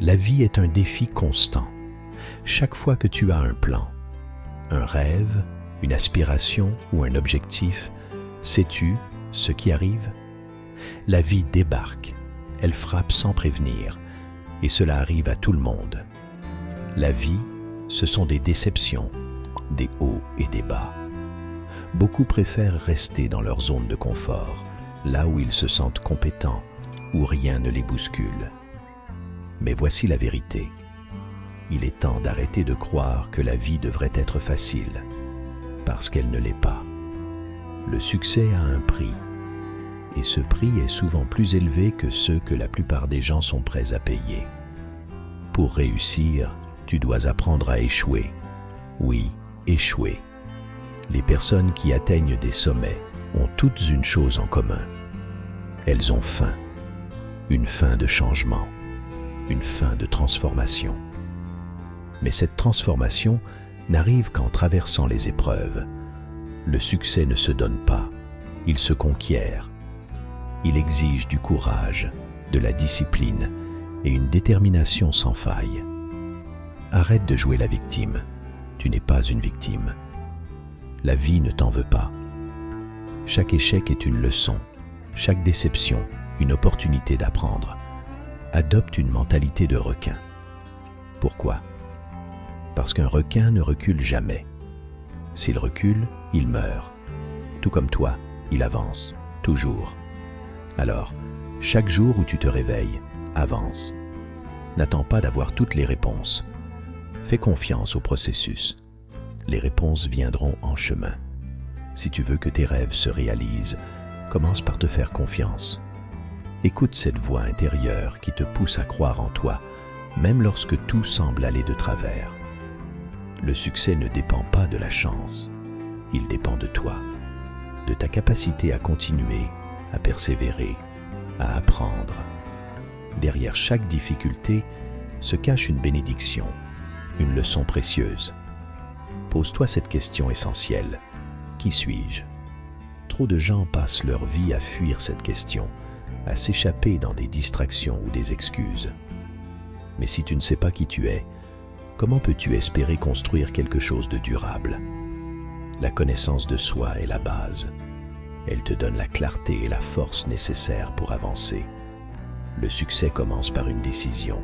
La vie est un défi constant. Chaque fois que tu as un plan, un rêve, une aspiration ou un objectif, sais-tu ce qui arrive? La vie débarque, elle frappe sans prévenir, et cela arrive à tout le monde. La vie, ce sont des déceptions, des hauts et des bas. Beaucoup préfèrent rester dans leur zone de confort, là où ils se sentent compétents, où rien ne les bouscule. Mais voici la vérité. Il est temps d'arrêter de croire que la vie devrait être facile, parce qu'elle ne l'est pas. Le succès a un prix, et ce prix est souvent plus élevé que ceux que la plupart des gens sont prêts à payer. Pour réussir, tu dois apprendre à échouer. Oui, échouer. Les personnes qui atteignent des sommets ont toutes une chose en commun. Elles ont faim. Une faim de changement. Une faim de transformation. Mais cette transformation n'arrive qu'en traversant les épreuves. Le succès ne se donne pas, il se conquiert. Il exige du courage, de la discipline et une détermination sans faille. Arrête de jouer la victime, tu n'es pas une victime. La vie ne t'en veut pas. Chaque échec est une leçon, chaque déception une opportunité d'apprendre. Adopte une mentalité de requin. Pourquoi? Parce qu'un requin ne recule jamais. S'il recule, il meurt. Tout comme toi, il avance, toujours. Alors, chaque jour où tu te réveilles, avance. N'attends pas d'avoir toutes les réponses. Fais confiance au processus. Les réponses viendront en chemin. Si tu veux que tes rêves se réalisent, commence par te faire confiance. Écoute cette voix intérieure qui te pousse à croire en toi, même lorsque tout semble aller de travers. Le succès ne dépend pas de la chance, il dépend de toi, de ta capacité à continuer, à persévérer, à apprendre. Derrière chaque difficulté se cache une bénédiction, une leçon précieuse. Pose-toi cette question essentielle. Qui suis-je? Trop de gens passent leur vie à fuir cette question, à s'échapper dans des distractions ou des excuses. Mais si tu ne sais pas qui tu es, comment peux-tu espérer construire quelque chose de durable? La connaissance de soi est la base. Elle te donne la clarté et la force nécessaires pour avancer. Le succès commence par une décision,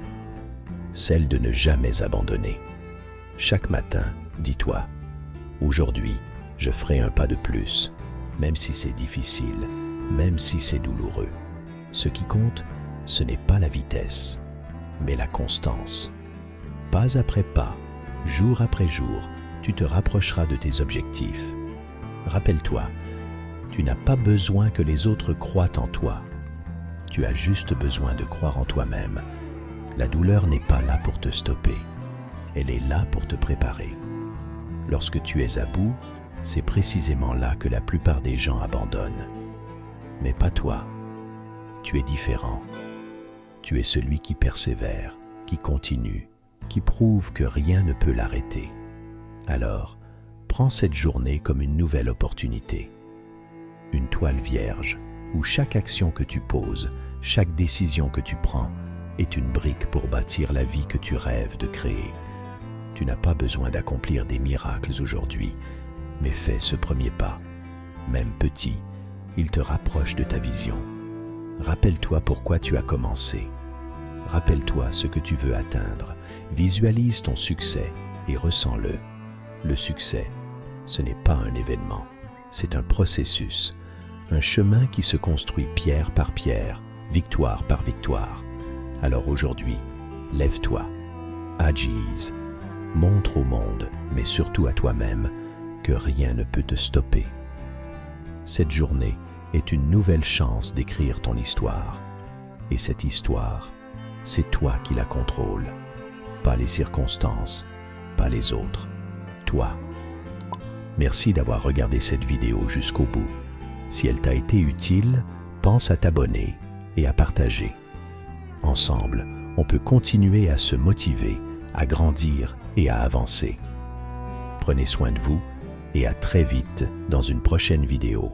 celle de ne jamais abandonner. Chaque matin, dis-toi, aujourd'hui, je ferai un pas de plus, même si c'est difficile, même si c'est douloureux. Ce qui compte, ce n'est pas la vitesse, mais la constance. Pas après pas, jour après jour, tu te rapprocheras de tes objectifs. Rappelle-toi, tu n'as pas besoin que les autres croient en toi. Tu as juste besoin de croire en toi-même. La douleur n'est pas là pour te stopper, elle est là pour te préparer. Lorsque tu es à bout, c'est précisément là que la plupart des gens abandonnent. Mais pas toi. Tu es différent. Tu es celui qui persévère, qui continue, qui prouve que rien ne peut l'arrêter. Alors, prends cette journée comme une nouvelle opportunité. Une toile vierge où chaque action que tu poses, chaque décision que tu prends est une brique pour bâtir la vie que tu rêves de créer. Tu n'as pas besoin d'accomplir des miracles aujourd'hui, mais fais ce premier pas. Même petit, il te rapproche de ta vision. Rappelle-toi pourquoi tu as commencé. Rappelle-toi ce que tu veux atteindre. Visualise ton succès et ressens-le. Le succès, ce n'est pas un événement, c'est un processus, un chemin qui se construit pierre par pierre, victoire par victoire. Alors aujourd'hui, lève-toi, agise, montre au monde, mais surtout à toi-même, que rien ne peut te stopper. Cette journée est une nouvelle chance d'écrire ton histoire. Et cette histoire, c'est toi qui la contrôle, pas les circonstances, pas les autres, toi. Merci d'avoir regardé cette vidéo jusqu'au bout. Si elle t'a été utile, pense à t'abonner et à partager. Ensemble, on peut continuer à se motiver, à grandir et à avancer. Prenez soin de vous et à très vite dans une prochaine vidéo.